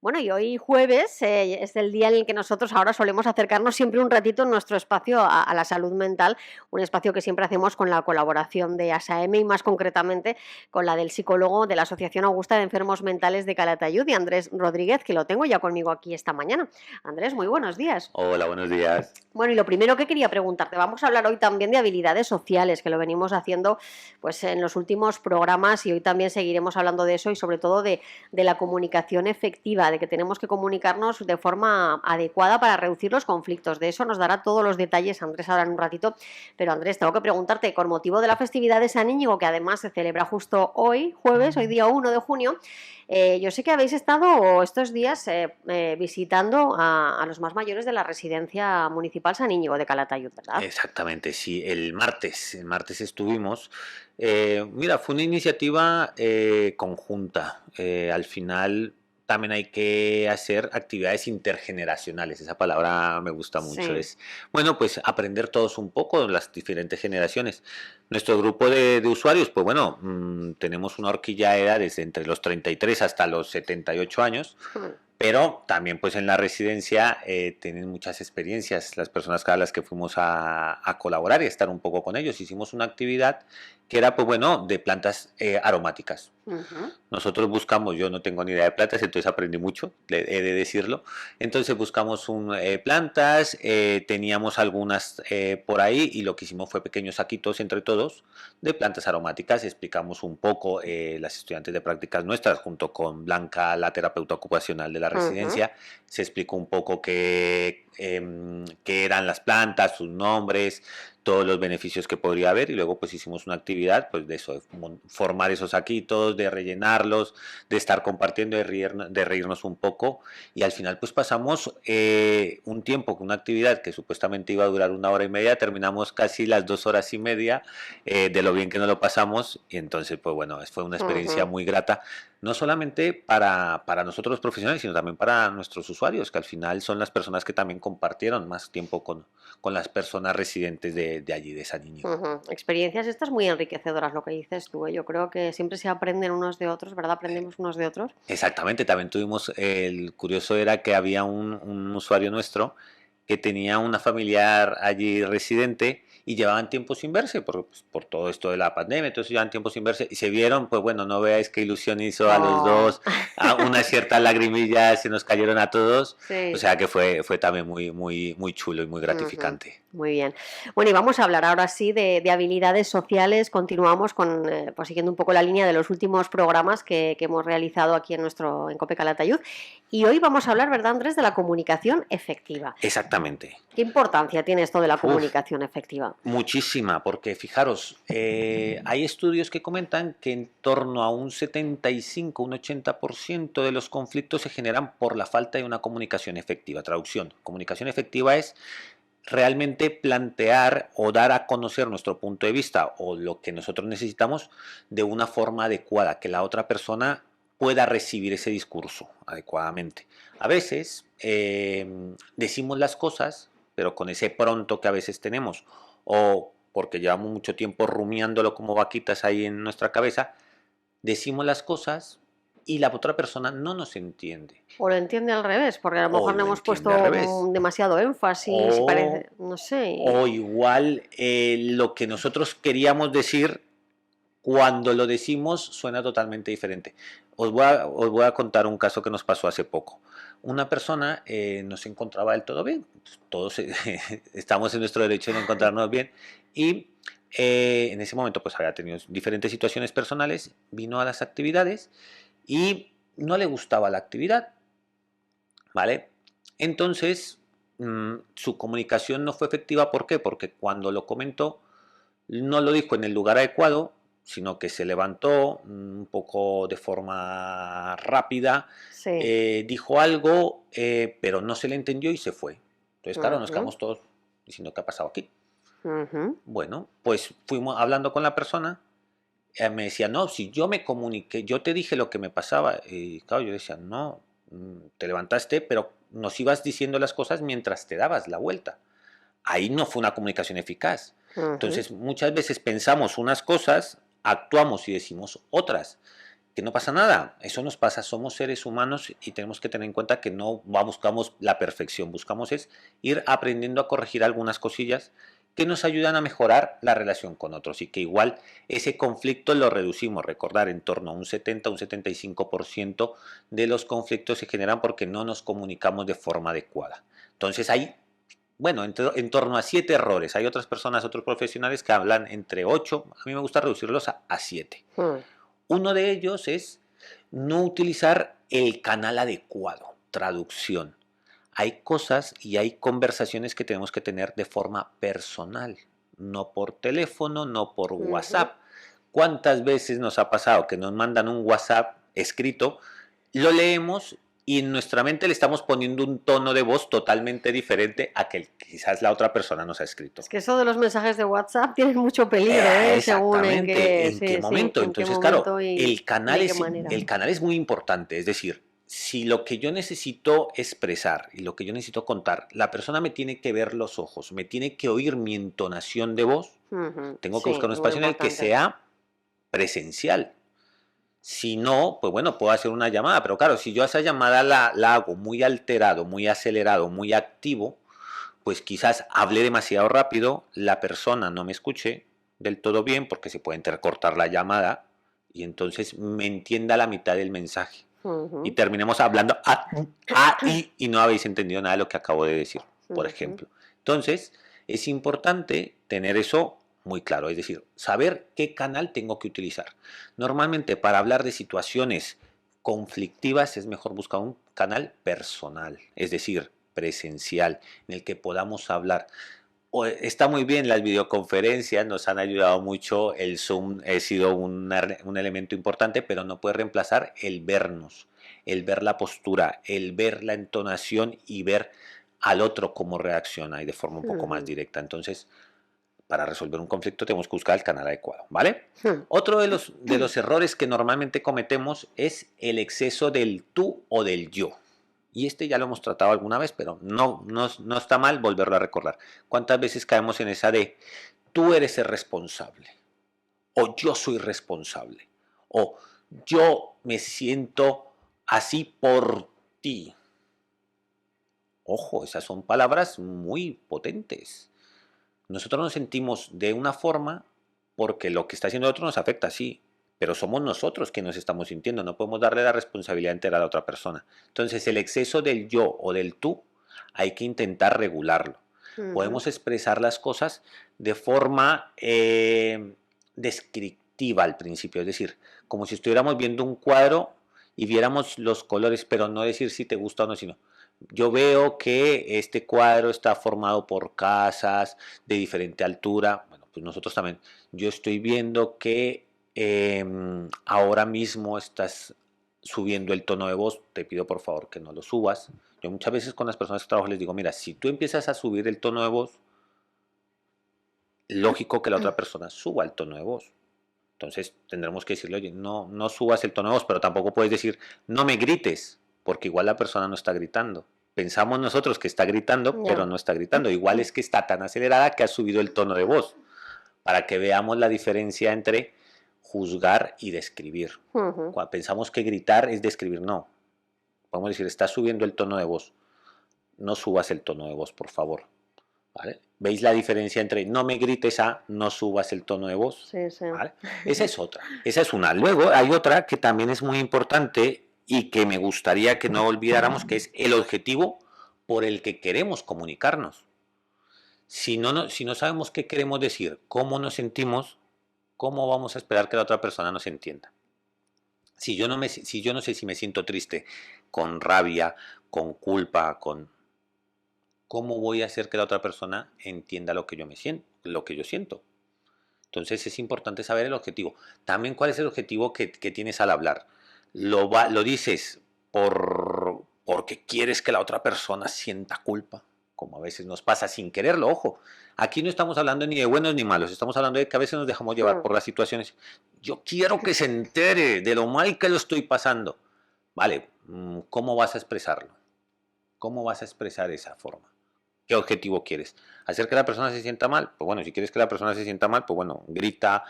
Bueno, y hoy jueves es el día en el que nosotros ahora solemos acercarnos siempre un ratito en nuestro espacio a la salud mental, un espacio que siempre hacemos con la colaboración de ASAM y más concretamente con la del psicólogo de la Asociación Augusta de Enfermos Mentales de Calatayud y Andrés Rodríguez, que lo tengo ya conmigo aquí esta mañana. Andrés, muy buenos días. Hola, buenos días. Bueno, y lo primero que quería preguntarte, vamos a hablar hoy también de habilidades sociales, que lo venimos haciendo pues en los últimos programas y hoy también seguiremos hablando de eso y sobre todo de la comunicación efectiva, de que tenemos que comunicarnos de forma adecuada para reducir los conflictos. De eso nos dará todos los detalles Andrés ahora en un ratito. Pero Andrés, tengo que preguntarte, con motivo de la festividad de San Íñigo, que además se celebra justo hoy, jueves, hoy día 1 de junio, yo sé que habéis estado estos días visitando a los más mayores de la residencia municipal San Íñigo de Calatayud, ¿verdad? Exactamente, sí, el martes estuvimos. Mira, fue una iniciativa conjunta. Al final también hay que hacer actividades intergeneracionales. Esa palabra me gusta mucho. Sí. Es, bueno, pues aprender todos un poco, las diferentes generaciones. Nuestro grupo de usuarios, pues bueno, tenemos una horquilla de edades entre los 33 hasta los 78 años. Hmm. Pero también pues en la residencia tienen muchas experiencias las personas a las que fuimos a colaborar y a estar un poco con ellos. Hicimos una actividad que era pues bueno de plantas aromáticas. Ujú. Nosotros buscamos, yo no tengo ni idea de plantas, entonces aprendí mucho, he de decirlo. Entonces buscamos plantas, teníamos algunas por ahí y lo que hicimos fue pequeños saquitos entre todos de plantas aromáticas. Explicamos un poco, las estudiantes de prácticas nuestras, junto con Blanca, la terapeuta ocupacional de la Ujú. residencia, se explicó un poco qué eran las plantas, sus nombres, todos los beneficios que podría haber y luego pues hicimos una actividad pues de eso, de formar esos saquitos, de rellenarlos, de estar compartiendo, de reírnos un poco y al final pues pasamos un tiempo con una actividad que supuestamente iba a durar 1 hora y media, terminamos casi las 2 horas y media de lo bien que nos lo pasamos y entonces pues bueno, fue una experiencia Ujú. muy grata, no solamente para nosotros los profesionales, sino también para nuestros usuarios, que al final son las personas que también compartieron más tiempo con las personas residentes de allí, de San Íñigo. Ujú. Experiencias estas muy enriquecedoras, lo que dices tú, ¿eh? Yo creo que siempre se aprenden unos de otros, ¿verdad? Aprendemos unos de otros. Exactamente, también tuvimos, el curioso era que había un usuario nuestro que tenía una familiar allí residente y llevaban tiempo sin verse pues, por todo esto de la pandemia, entonces llevaban tiempo sin verse y se vieron, pues bueno, no veáis qué ilusión hizo a los Oh. dos, a una cierta lagrimilla se nos cayeron a todos, o Sí. sea que fue también muy chulo y muy Ujú. gratificante. Muy bien. Bueno, y vamos a hablar ahora sí de habilidades sociales. Continuamos con, pues siguiendo un poco la línea de los últimos programas que hemos realizado aquí en COPE Calatayud. Y hoy vamos a hablar, ¿verdad, Andrés, de la comunicación efectiva? Exactamente. ¿Qué importancia tiene esto de la Uf, comunicación efectiva? muchísima, porque fijaros, hay estudios que comentan que en torno a un 75, un 80% de los conflictos se generan por la falta de una comunicación efectiva. Traducción, comunicación efectiva es realmente plantear o dar a conocer nuestro punto de vista o lo que nosotros necesitamos de una forma adecuada, que la otra persona pueda recibir ese discurso adecuadamente. A veces decimos las cosas, pero con ese pronto que a veces tenemos, o porque llevamos mucho tiempo rumiándolo como vaquitas ahí en nuestra cabeza, decimos las cosas y la otra persona no nos entiende, O lo entiende al revés, porque a lo o mejor le lo hemos entiende al puesto revés, demasiado énfasis y o parece, no sé. o igual lo que nosotros queríamos decir, cuando lo decimos suena totalmente diferente. Os voy a contar un caso que nos pasó hace poco. Una persona no se encontraba del todo bien, todos estamos en nuestro derecho de no encontrarnos bien, y en ese momento pues había tenido diferentes situaciones personales, vino a las actividades y no le gustaba la actividad, ¿vale? Entonces, su comunicación no fue efectiva. ¿Por qué? Porque cuando lo comentó, no lo dijo en el lugar adecuado, sino que se levantó un poco de forma rápida, Sí. dijo algo, pero no se le entendió y se fue. Entonces, claro, nos Ujú. quedamos todos diciendo qué ha pasado aquí. Ujú. Bueno, pues fuimos hablando con la persona, me decía, no, si yo me comuniqué, yo te dije lo que me pasaba. Y claro, yo decía, no, te levantaste, pero nos ibas diciendo las cosas mientras te dabas la vuelta. Ahí no fue una comunicación eficaz. Ujú. Entonces, muchas veces pensamos unas cosas, actuamos y decimos otras. que no pasa nada, eso nos pasa, somos seres humanos y tenemos que tener en cuenta que no buscamos la perfección, buscamos es ir aprendiendo a corregir algunas cosillas que nos ayudan a mejorar la relación con otros y que igual ese conflicto lo reducimos, recordar, en torno a un 70, un 75% de los conflictos se generan porque no nos comunicamos de forma adecuada. Entonces hay, bueno, en torno a 7 errores, hay otras personas, otros profesionales que hablan entre 8, a mí me gusta reducirlos a 7. Uno de ellos es no utilizar el canal adecuado, traducción. Hay cosas y hay conversaciones que tenemos que tener de forma personal, no por teléfono, no por WhatsApp. ¿Cuántas veces nos ha pasado que nos mandan un WhatsApp escrito, lo leemos y en nuestra mente le estamos poniendo un tono de voz totalmente diferente a que quizás la otra persona nos ha escrito? Es que eso de los mensajes de WhatsApp tienen mucho peligro, según en Exactamente, qué, ¿en qué sí, sí, momento? en qué Entonces, claro, momento y el canal de qué es, manera. el canal es muy importante, es decir, si lo que yo necesito expresar y lo que yo necesito contar, la persona me tiene que ver los ojos, me tiene que oír mi entonación de voz, tengo que Sí, buscar un es muy espacio en el que importante. sea presencial. Si no, pues bueno, puedo hacer una llamada, pero claro, si yo esa llamada la hago muy alterado, muy acelerado, muy activo, pues quizás hablé demasiado rápido, la persona no me escuche del todo bien porque se puede intercortar la llamada y entonces me entienda la mitad del mensaje y terminemos hablando y no habéis entendido nada de lo que acabo de decir, por ejemplo. Entonces, es importante tener eso muy claro, es decir, saber qué canal tengo que utilizar. Normalmente para hablar de situaciones conflictivas es mejor buscar un canal personal, es decir, presencial, en el que podamos hablar. Está muy bien las videoconferencias, nos han ayudado mucho, el Zoom ha sido un elemento importante, pero no puede reemplazar el vernos, el ver la postura, el ver la entonación y ver al otro cómo reacciona y de forma un poco más directa. Entonces, para resolver un conflicto tenemos que buscar el canal adecuado, ¿vale? Otro de los errores que normalmente cometemos es el exceso del tú o del yo. Y este ya lo hemos tratado alguna vez, pero no está mal volverlo a recordar. ¿Cuántas veces caemos en esa de tú eres el responsable? O yo soy responsable. O yo me siento así por ti. Ojo, esas son palabras muy potentes. Nosotros nos sentimos de una forma porque lo que está haciendo el otro nos afecta, sí, pero somos nosotros que nos estamos sintiendo, no podemos darle la responsabilidad entera a la otra persona. Entonces, el exceso del yo o del tú hay que intentar regularlo. Podemos expresar las cosas de forma descriptiva al principio, es decir, como si estuviéramos viendo un cuadro y viéramos los colores, pero no decir si te gusta o no, sino yo veo que este cuadro está formado por casas de diferente altura. Bueno, pues nosotros también. Yo estoy viendo que ahora mismo estás subiendo el tono de voz. Te pido por favor que no lo subas. Yo muchas veces con las personas que trabajo les digo, mira, si tú empiezas a subir el tono de voz, lógico que la otra persona suba el tono de voz. Entonces tendremos que decirle, oye, no subas el tono de voz, pero tampoco puedes decir, no me grites, porque igual la persona no está gritando. Pensamos nosotros que está gritando, pero no está gritando. Igual es que está tan acelerada que ha subido el tono de voz, para que veamos la diferencia entre juzgar y describir. Cuando pensamos que gritar es describir, no. Podemos decir, está subiendo el tono de voz. No subas el tono de voz, por favor. ¿Vale? ¿Veis la diferencia entre no me grites a no subas el tono de voz? Sí, sí. ¿Vale? Esa es otra, esa es una. Luego hay otra que también es muy importante y que me gustaría que no olvidáramos, que es el objetivo por el que queremos comunicarnos. Si no sabemos qué queremos decir, cómo nos sentimos, ¿cómo vamos a esperar que la otra persona nos entienda? Si yo no sé si me siento triste, con rabia, con culpa, ¿cómo voy a hacer que la otra persona entienda lo que yo me siento, lo que yo siento? Entonces es importante saber el objetivo. También cuál es el objetivo que tienes al hablar. ¿Lo dices porque quieres que la otra persona sienta culpa? Como a veces nos pasa sin quererlo, ojo. Aquí no estamos hablando ni de buenos ni malos, estamos hablando de que a veces nos dejamos llevar por las situaciones. Yo quiero que se entere de lo mal que lo estoy pasando. Vale, ¿cómo vas a expresarlo? ¿Cómo vas a expresar esa forma? ¿Qué objetivo quieres? ¿Hacer que la persona se sienta mal? Pues bueno, si quieres que la persona se sienta mal, pues bueno, grita,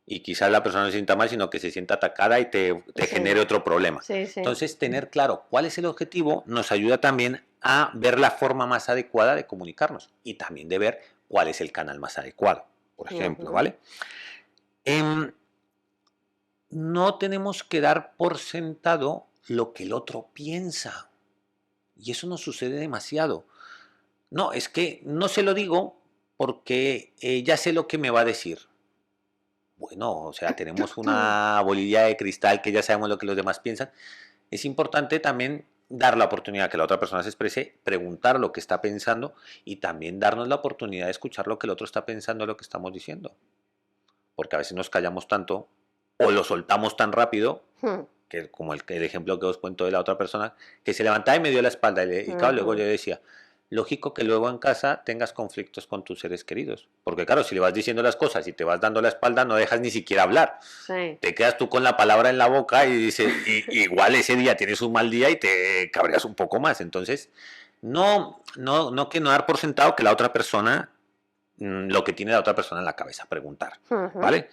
y quizás la persona no se sienta mal, sino que se sienta atacada y te Sí, genere otro problema. sí, sí. Entonces, tener claro cuál es el objetivo nos ayuda también a ver la forma más adecuada de comunicarnos y también de ver cuál es el canal más adecuado, por ejemplo, Ujú. ¿vale? Em, no tenemos que dar por sentado lo que el otro piensa. Y eso nos sucede demasiado. No, es que no se lo digo porque ya sé lo que me va a decir. Bueno, o sea, tenemos una bolilla de cristal que ya sabemos lo que los demás piensan. Es importante también dar la oportunidad que la otra persona se exprese, preguntar lo que está pensando y también darnos la oportunidad de escuchar lo que el otro está pensando, lo que estamos diciendo. Porque a veces nos callamos tanto o lo soltamos tan rápido, Hmm, que como el ejemplo que os cuento de la otra persona, que se levantaba y me dio la espalda. Y claro, luego ujú. yo decía, lógico que luego en casa tengas conflictos con tus seres queridos. Porque claro, si le vas diciendo las cosas y te vas dando la espalda, no dejas ni siquiera hablar. Sí. Te quedas tú con la palabra en la boca y dices, igual ese día tienes un mal día y te cabreas un poco más. Entonces, no que no dar por sentado que la otra persona, lo que tiene la otra persona en la cabeza, preguntar, Ujú. ¿vale?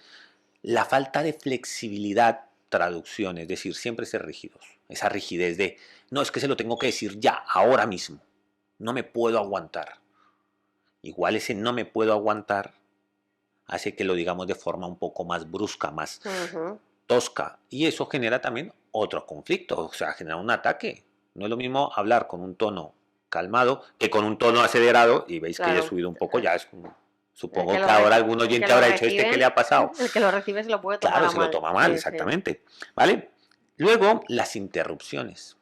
La falta de flexibilidad, traducción, es decir, siempre ser rígidos. Esa rigidez de, no, es que se lo tengo que decir ya, ahora mismo. No me puedo aguantar. Igual ese no me puedo aguantar hace que lo digamos de forma un poco más brusca, más Ujú. tosca. Y eso genera también otro conflicto, o sea, genera un ataque. No es lo mismo hablar con un tono calmado que con un tono acelerado, y veis que ya he Claro. subido un poco, ya es como, El supongo que que lo ahora algún el que oyente lo habrá dicho, ¿este qué le recibe, ha pasado? el que lo recibe se lo puede tomar Claro, a se lo mal. toma mal, Sí, sí. exactamente. ¿Vale? Luego, las interrupciones.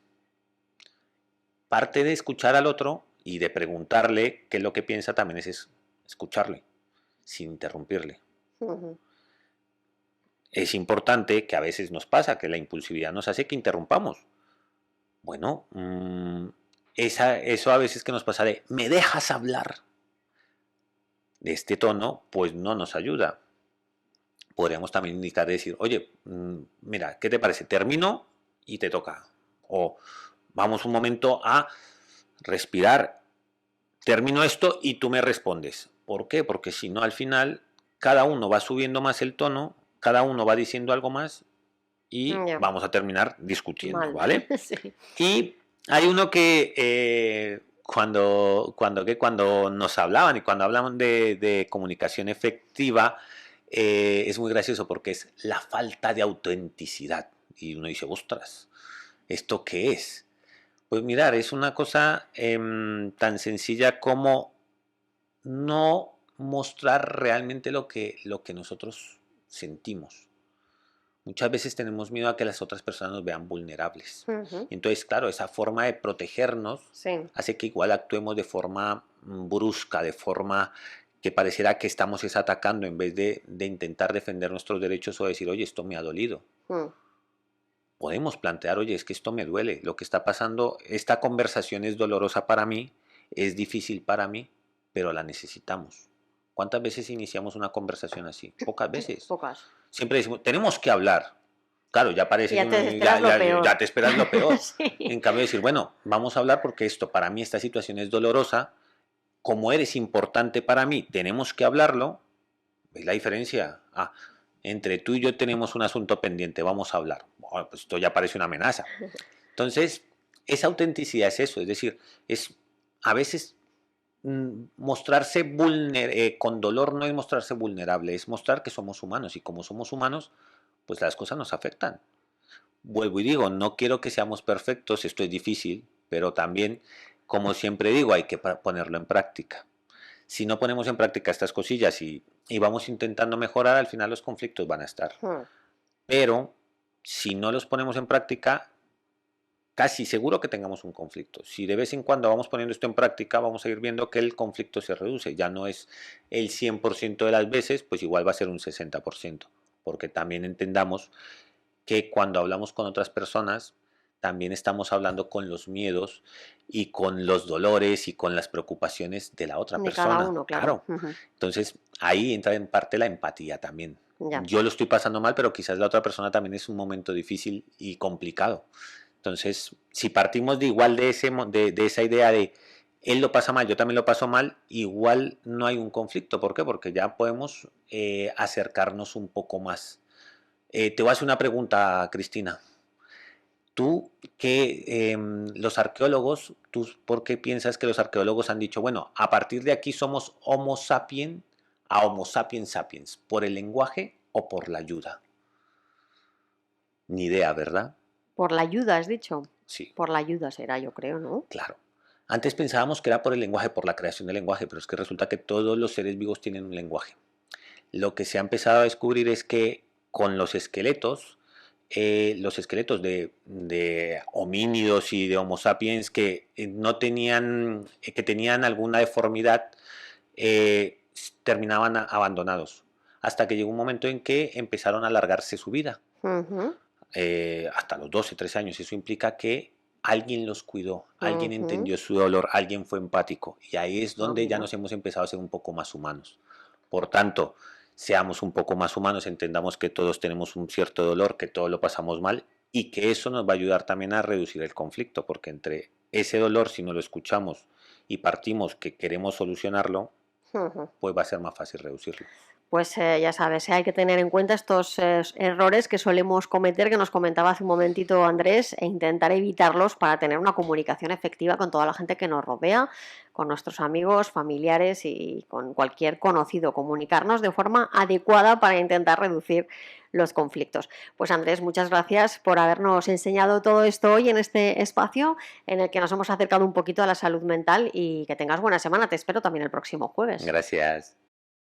Parte de escuchar al otro y de preguntarle qué es lo que piensa también es escucharle, sin interrumpirle. Ujú. Es importante que a veces nos pasa que la impulsividad nos hace que interrumpamos. Bueno, eso a veces que nos pasa de, ¿me dejas hablar? De este tono, pues no nos ayuda. Podríamos también indicar decir, oye, mira, ¿qué te parece? Termino y te toca. O vamos un momento a respirar, termino esto y tú me respondes. ¿Por qué? Porque si no, al final, cada uno va subiendo más el tono, cada uno va diciendo algo más y Ya, vamos a terminar discutiendo, mal. ¿vale? Sí. Y hay uno que cuando nos hablaban y cuando hablaban de comunicación efectiva, es muy gracioso porque es la falta de autenticidad. Y uno dice, ostras, ¿esto qué es? Pues mirar, es una cosa tan sencilla como no mostrar realmente lo que nosotros sentimos. Muchas veces tenemos miedo a que las otras personas nos vean vulnerables. Ujú. Entonces, claro, esa forma de protegernos Sí. hace que igual actuemos de forma brusca, de forma que pareciera que estamos atacando en vez de intentar defender nuestros derechos o decir, oye, esto me ha dolido. Mm. Podemos plantear, oye, es que esto me duele, lo que está pasando, esta conversación es dolorosa para mí, es difícil para mí, pero la necesitamos. ¿Cuántas veces iniciamos una conversación así? Pocas veces. Pocas. Siempre decimos, tenemos que hablar. Claro, ya Y parece que ya uno te esperas lo ya peor. te esperas lo peor. En Sí. cambio, decir, bueno, vamos a hablar porque esto, para mí, esta situación es dolorosa. Como eres importante para mí, tenemos que hablarlo. ¿Veis la diferencia? Ah, entre tú y yo tenemos un asunto pendiente, vamos a hablar. Bueno, pues esto ya parece una amenaza. Entonces, esa autenticidad es eso, es decir, es a veces mostrarse con dolor no es mostrarse vulnerable, es mostrar que somos humanos y como somos humanos, pues las cosas nos afectan. Vuelvo y digo, no quiero que seamos perfectos, esto es difícil, pero también, como siempre digo, hay que ponerlo en práctica. Si no ponemos en práctica estas cosillas y vamos intentando mejorar, al final los conflictos van a estar. Mm. Pero si no los ponemos en práctica, casi seguro que tengamos un conflicto. Si de vez en cuando vamos poniendo esto en práctica, vamos a ir viendo que el conflicto se reduce. Ya no es el 100% de las veces, pues igual va a ser un 60%. Porque también entendamos que cuando hablamos con otras personas, también estamos hablando con los miedos y con los dolores y con las preocupaciones de la otra De cada persona. uno, claro. Claro. Ujú. Entonces, ahí entra en parte la empatía también. Ya. Yo lo estoy pasando mal, pero quizás la otra persona también es un momento difícil y complicado. Entonces, si partimos de igual de esa idea de él lo pasa mal, yo también lo paso mal, igual no hay un conflicto. ¿Por qué? Porque ya podemos acercarnos un poco más. Te voy a hacer una pregunta, Cristina. Tú, los arqueólogos, ¿tú por qué piensas que los arqueólogos han dicho, bueno, a partir de aquí somos Homo sapiens a Homo sapiens sapiens? ¿Por el lenguaje o por la ayuda? Ni idea, ¿verdad? Por la ayuda, has dicho. Sí, Por la ayuda será, yo creo, ¿no? claro. Antes pensábamos que era por el lenguaje, por la creación del lenguaje, pero es que resulta que todos los seres vivos tienen un lenguaje. Lo que se ha empezado a descubrir es que con los esqueletos de homínidos y de Homo sapiens que no tenían, que tenían alguna deformidad, terminaban abandonados. Hasta que llegó un momento en que empezaron a alargarse su vida, Ujú, hasta los 12, 13 años. Eso implica que alguien los cuidó, alguien ujú. entendió su dolor, alguien fue empático. Y ahí es Ah, donde ya mira. nos hemos empezado a ser un poco más humanos. Por tanto, seamos un poco más humanos, entendamos que todos tenemos un cierto dolor, que todos lo pasamos mal y que eso nos va a ayudar también a reducir el conflicto, porque entre ese dolor, si no lo escuchamos y partimos que queremos solucionarlo, Ujú. pues va a ser más fácil reducirlo. Pues ya sabes, hay que tener en cuenta estos errores que solemos cometer, que nos comentaba hace un momentito Andrés, e intentar evitarlos para tener una comunicación efectiva con toda la gente que nos rodea, con nuestros amigos, familiares y con cualquier conocido. Comunicarnos de forma adecuada para intentar reducir los conflictos. Pues Andrés, muchas gracias por habernos enseñado todo esto hoy en este espacio en el que nos hemos acercado un poquito a la salud mental y que tengas buena semana. Te espero también el próximo jueves. Gracias.